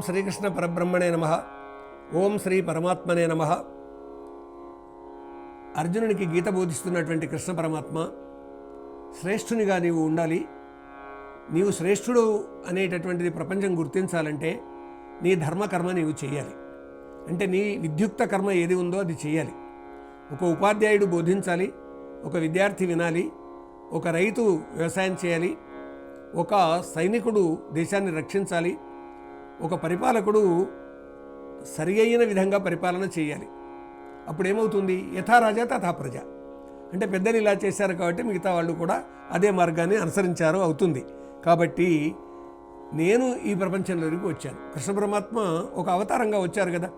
శ్రీకృష్ణ పరబ్రహ్మణే నమః. ఓం శ్రీ పరమాత్మనే నమః. అర్జునునికి గీత బోధిస్తున్నటువంటి కృష్ణ పరమాత్మ, శ్రేష్ఠునిగా నీవు ఉండాలి, నీవు శ్రేష్ఠుడు అనేటటువంటిది ప్రపంచం గుర్తించాలంటే నీ ధర్మకర్మ నీవు చేయాలి. అంటే నీ విద్యుక్త కర్మ ఏది ఉందో అది చేయాలి. ఒక ఉపాధ్యాయుడు బోధించాలి, ఒక విద్యార్థి వినాలి, ఒక రైతు వ్యవసాయం చేయాలి, ఒక సైనికుడు దేశాన్ని రక్షించాలి, ఒక పరిపాలకుడు సరి అయిన విధంగా పరిపాలన చేయాలి. అప్పుడేమవుతుంది? యథా రాజా తథా ప్రజ. అంటే పెద్దలు ఇలా చేశారు కాబట్టి మిగతా వాళ్ళు కూడా అదే మార్గాన్ని అనుసరించారు అవుతుంది. కాబట్టి నేను ఈ ప్రపంచంలోకి వచ్చాను. కృష్ణ పరమాత్మ ఒక అవతారంగా వచ్చారు కదా,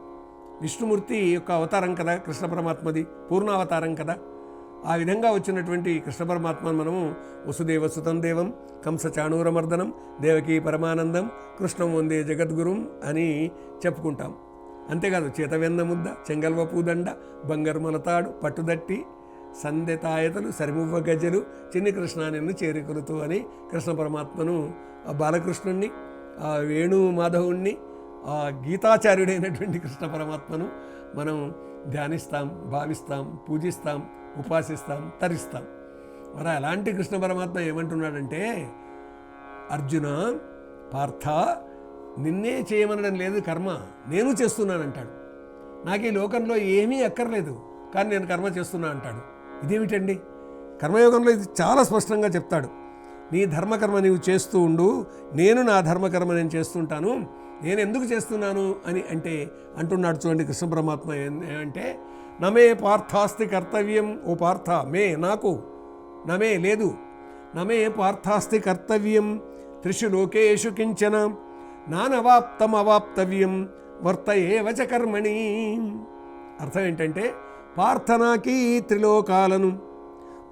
విష్ణుమూర్తి యొక్క అవతారం కదా కృష్ణ పరమాత్మది, పూర్ణావతారం కదా. ఆ విధంగా వచ్చినటువంటి కృష్ణ పరమాత్మను మనము వసుదేవ సుతం దేవం కంస చాణూరమర్దనం దేవకీ పరమానందం కృష్ణం వందే జగద్గురుం అని చెప్పుకుంటాం. అంతేకాదు చేతవెన్న ముద్ద చెంగల్వ పూదండ బంగారు మొలతాడు పట్టుదట్టి సందెతాయతలు సరిమువ్వ గజలు చిన్ని కృష్ణ నిన్ను చేరికొలుతూ అని కృష్ణ పరమాత్మను, ఆ బాలకృష్ణుణ్ణి, ఆ వేణు మాధవుణ్ణి, ఆ గీతాచార్యుడైనటువంటి కృష్ణ పరమాత్మను మనం ధ్యానిస్తాం, భావిస్తాం, పూజిస్తాం, ఉపాసిస్తాం, తరిస్తాం. మరి అలాంటి కృష్ణ పరమాత్మ ఏమంటున్నాడంటే, అర్జున పార్థ, నిన్నే చేయమనడం లేదు కర్మ, నేను చేస్తున్నానంటాడు. నాకు ఈ లోకంలో ఏమీ అక్కర్లేదు కానీ నేను కర్మ చేస్తున్నా అంటాడు. ఇదేమిటండి? కర్మయోగంలో ఇది చాలా స్పష్టంగా చెప్తాడు. నీ ధర్మకర్మ నీవు చేస్తూ ఉండు, నేను నా ధర్మకర్మ నేను చేస్తుంటాను. నేను ఎందుకు చేస్తున్నాను అని అంటే అంటున్నాడు చూడండి కృష్ణ పరమాత్మ ఏమంటే, నమే పార్థాస్తి కర్తవ్యం. ఓ పార్థ, మే నాకు, నమే లేదు, నమే పార్థాస్తి కర్తవ్యం త్రిషు లోకేషు కించన నానవాప్తం అవాప్తవ్యం వర్త ఏవచ కర్మణి. అర్థం ఏంటంటే, పార్థనాకి త్రిలోకాలను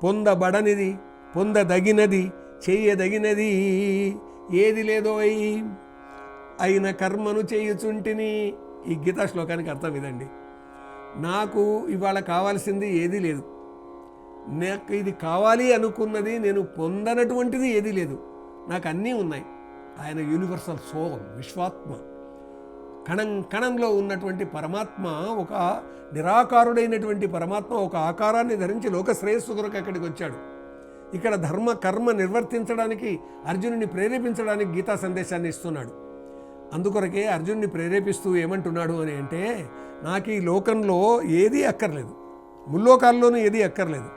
పొందబడనిది, పొందదగినది, చేయదగినది ఏది లేదో అయిన కర్మను చేయుచుంటిని. ఈ గీతా శ్లోకానికి అర్థం ఇదండి. నాకు ఇవాళ కావాల్సింది ఏదీ లేదు, నాకు ఇది కావాలి అనుకున్నది నేను పొందనటువంటిది ఏదీ లేదు, నాకు అన్నీ ఉన్నాయి. ఆయన యూనివర్సల్ సోల్, విశ్వాత్మ, కణం కణంలో ఉన్నటువంటి పరమాత్మ, ఒక నిరాకారుడైనటువంటి పరమాత్మ ఒక ఆకారాన్ని ధరించి లోక శ్రేయస్సు కొరకు అక్కడికి వచ్చాడు. ఇక్కడ ధర్మ కర్మ నిర్వర్తించడానికి అర్జునుని ప్రేరేపించడానికి గీతా సందేశాన్ని ఇస్తున్నాడు. అందుకొరకే అర్జునుని ప్రేరేపిస్తూ ఏమంటున్నాడు అని అంటే, నాకు ఈ లోకంలో ఏదీ అక్కర్లేదు, ముల్లోకాల్లోనూ ఏదీ అక్కర్లేదు,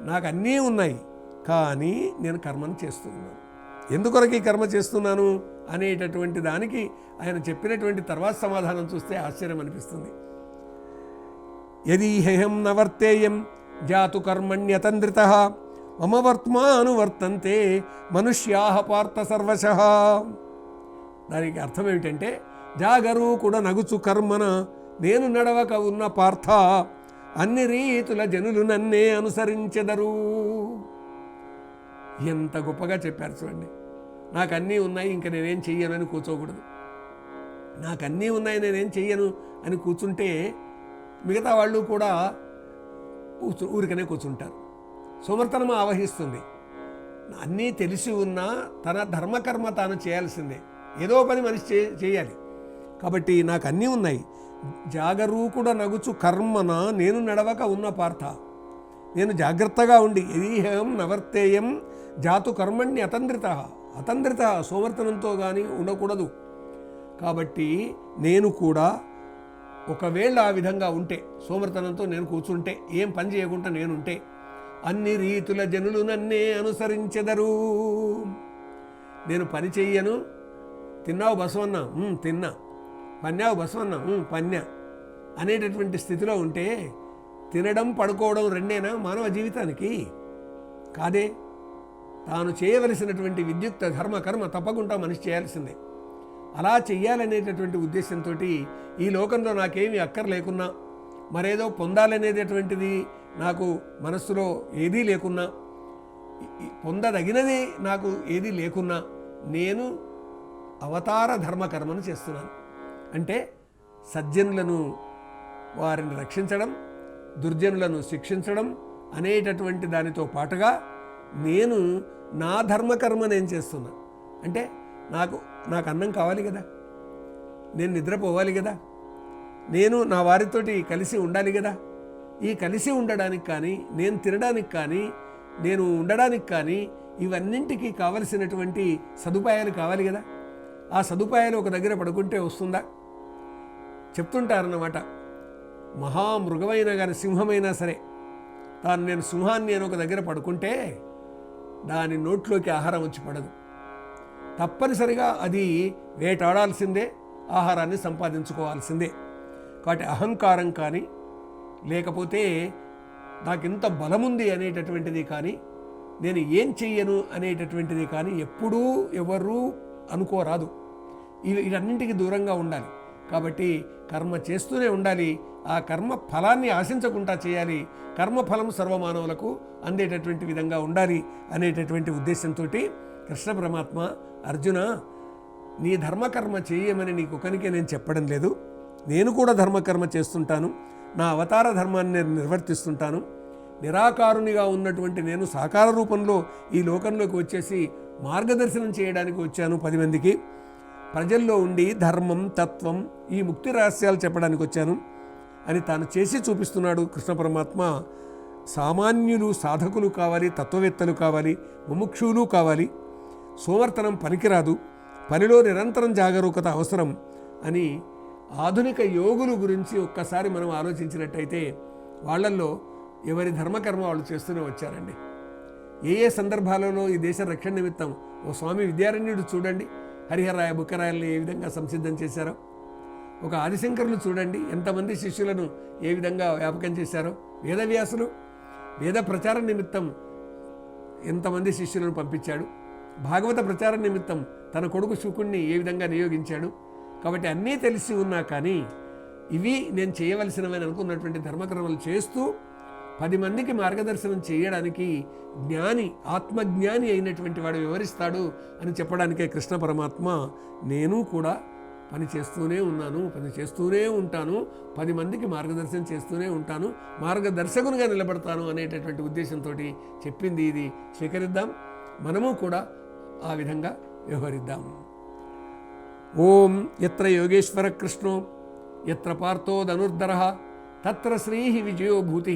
నాకు అన్నీ ఉన్నాయి, కానీ నేను కర్మను చేస్తూ ఉన్నాను. ఎందుకొరకు ఈ కర్మ చేస్తున్నాను అనేటటువంటి దానికి ఆయన చెప్పినటువంటి తర్వాత సమాధానం చూస్తే ఆశ్చర్యం అనిపిస్తుంది. యది హేయం నవర్తేయం జాతు కర్మణ్యతంద్రితః మమ వర్త్మానువర్తంతే మనుష్యాః పార్థ సర్వశః. దానికి అర్థం ఏమిటంటే, జాగరూకుడ నగుచు కర్మన నేను నడవక ఉన్న పార్థ అన్ని రీతుల జనులు నన్నే అనుసరించెదరు. ఎంత గొప్పగా చెప్పారు చూడండి. నాకు అన్నీ ఉన్నాయి, ఇంక నేనేం చెయ్యను అని కూర్చోకూడదు. నాకు అన్నీ ఉన్నాయి, నేనేం చెయ్యను అని కూర్చుంటే మిగతా వాళ్ళు కూడా ఊరికనే కూర్చుంటారు. సోమర్తనం ఆవహిస్తుంది. అన్నీ తెలిసి ఉన్నా తన ధర్మకర్మ తాను చేయాల్సిందే, ఏదో పని మనిషి చేయాలి. కాబట్టి నాకు అన్నీ ఉన్నాయి, జాగరూకుడ నగుచు కర్మన నేను నడవక ఉన్న పార్థ, నేను జాగ్రత్తగా ఉండి యదీహం నవర్తేయం జాతు కర్మణ్ణి అతంద్రిత, అతంద్రిత సోమర్తనంతో కానీ ఉండకూడదు. కాబట్టి నేను కూడా ఒకవేళ ఆ విధంగా ఉంటే, సోమర్తనంతో నేను కూర్చుంటే, ఏం పని చేయకుండా నేనుంటే, అన్ని రీతుల జనులు నన్నే అనుసరించెదరు. నేను పని చెయ్యను, తిన్నావు బసవన్నా తిన్నా, పన్నావు బసవన్నా పన్నా అనేటటువంటి స్థితిలో ఉంటే, తినడం పడుకోవడం రెండేనా మానవ జీవితానికి? కాదే. తాను చేయవలసినటువంటి విద్యుక్త ధర్మ కర్మ తప్పకుండా మనిషి చేయాల్సిందే. అలా చెయ్యాలనేటటువంటి ఉద్దేశంతో ఈ లోకంలో నాకేమీ అక్కర లేకున్నా, మరేదో పొందాలనేటటువంటిది నాకు మనస్సులో ఏదీ లేకున్నా, పొందదగినది నాకు ఏదీ లేకున్నా, నేను అవతార ధర్మకర్మను చేస్తున్నాను. అంటే సజ్జనులను వారిని రక్షించడం, దుర్జనులను శిక్షించడం అనేటటువంటి దానితో పాటుగా నేను నా ధర్మకర్మ నేను చేస్తున్నా. అంటే నాకు అన్నం కావాలి కదా, నేను నిద్రపోవాలి కదా, నేను నా వారితోటి కలిసి ఉండాలి కదా. ఈ కలిసి ఉండడానికి కానీ, నేను తినడానికి కానీ, నేను ఉండడానికి కానీ ఇవన్నింటికి కావలసినటువంటి సదుపాయాలు కావాలి కదా. ఆ సదుపాయాలు ఒక దగ్గర పడుకుంటే వస్తుందా? చెప్తుంటారన్నమాట, మహామృగమైనా కానీ సింహమైనా సరే నేను సింహాన్ని నేను ఒక దగ్గర పడుకుంటే దాని నోట్లోకి ఆహారం వచ్చి పడదు. తప్పనిసరిగా అది వేటాడాల్సిందే, ఆహారాన్ని సంపాదించుకోవాల్సిందే. కాబట్టి అహంకారం కానీ, లేకపోతే నాకింత బలముంది అనేటటువంటిది కానీ, నేను ఏం చెయ్యను అనేటటువంటిది కానీ ఎప్పుడూ ఎవరూ అనుకోరాదు. వీటన్నింటికి దూరంగా ఉండాలి. కాబట్టి కర్మ చేస్తూనే ఉండాలి. ఆ కర్మ ఫలాన్ని ఆశించకుండా చేయాలి. కర్మఫలం సర్వమానవులకు అందేటటువంటి విధంగా ఉండాలి అనేటటువంటి ఉద్దేశంతో కృష్ణ పరమాత్మ, అర్జున, నీ ధర్మకర్మ చేయమని నీకొకనికే నేను చెప్పడం లేదు. నేను కూడా ధర్మకర్మ చేస్తుంటాను. నా అవతార ధర్మాన్ని నేను నిర్వర్తిస్తుంటాను. నిరాకారునిగా ఉన్నటువంటి నేను సాకార రూపంలో ఈ లోకంలోకి వచ్చేసి మార్గదర్శనం చేయడానికి వచ్చాను. 10 మందికి ప్రజల్లో ఉండి ధర్మం, తత్వం, ఈ ముక్తి రహస్యాలు చెప్పడానికి వచ్చాను అని తాను చేసి చూపిస్తున్నాడు కృష్ణ పరమాత్మ. సామాన్యులు, సాధకులు కావాలి, తత్వవేత్తలు కావాలి, ముముక్షువులు కావాలి. సోమర్తనం పనికిరాదు, పనిలో నిరంతరం జాగరూకత అవసరం అని ఆధునిక యోగుల గురించి ఒక్కసారి మనం ఆలోచించినట్టయితే వాళ్ళల్లో ఎవరి ధర్మకర్మ వాళ్ళు చేస్తూనే వచ్చారండి. ఏ సందర్భాలలో ఈ దేశ రక్షణ నిమిత్తం ఓ స్వామి విద్యారణ్యుడు చూడండి, హరిహరాయ బుక్కరాయల్ని ఏ విధంగా సంసిద్ధం చేశారో, ఒక ఆదిశంకరులు చూడండి ఎంతమంది శిష్యులను ఏ విధంగా వ్యాపకం చేశారో, వేదవ్యాసులు వేద ప్రచారం నిమిత్తం ఎంతమంది శిష్యులను పంపించాడు, భాగవత ప్రచారం నిమిత్తం తన కొడుకు శుకుణ్ణి ఏ విధంగా నియోగించాడు. కాబట్టి అన్నీ తెలిసి ఉన్నా కానీ ఇవి నేను చేయవలసినవని అనుకున్నటువంటి ధర్మకర్మలు చేస్తూ 10 మందికి మార్గదర్శనం చేయడానికి జ్ఞాని, ఆత్మజ్ఞాని అయినటువంటి వాడు వివరిస్తాడు అని చెప్పడానికే కృష్ణ పరమాత్మ నేను కూడా పని చేస్తూనే ఉన్నాను, పని చేస్తూనే ఉంటాను, 10 మందికి మార్గదర్శనం చేస్తూనే ఉంటాను, మార్గదర్శకునిగా నిలబడతాను అనేటటువంటి ఉద్దేశంతో చెప్పింది. ఇది స్వీకరిద్దాం, మనము కూడా ఆ విధంగా వ్యవహరిద్దాం. ఓం యత్ర యోగేశ్వర కృష్ణో యత్ర పార్థో ధనుర్ధరః తత్ర శ్రీ విజయో భూతి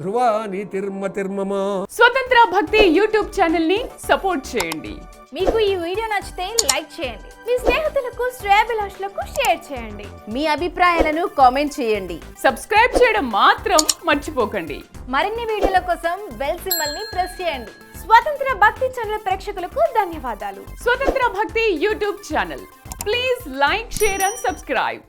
ధ్రువా నీతిర్మతిర్మమ. స్వతంత్ర భక్తి యూట్యూబ్ ఛానల్ ని సపోర్ట్ చేయండి. మీకు ఈ వీడియో నచ్చితే లైక్ చేయండి, మీ స్నేహితులకు, శ్రేయాభిలాషులకు షేర్ చేయండి, మీ అభిప్రాయాలను కామెంట్ చేయండి. సబ్స్క్రైబ్ చేయడం మాత్రం మర్చిపోకండి. మరిన్ని వీడియోల కోసం బెల్ సింబల్ ని ప్రెస్ చేయండి. స్వతంత్ర భక్తి ఛానల్ ప్రేక్షకులకు ధన్యవాదాలు. స్వతంత్ర భక్తి YouTube channel, please like, share and subscribe.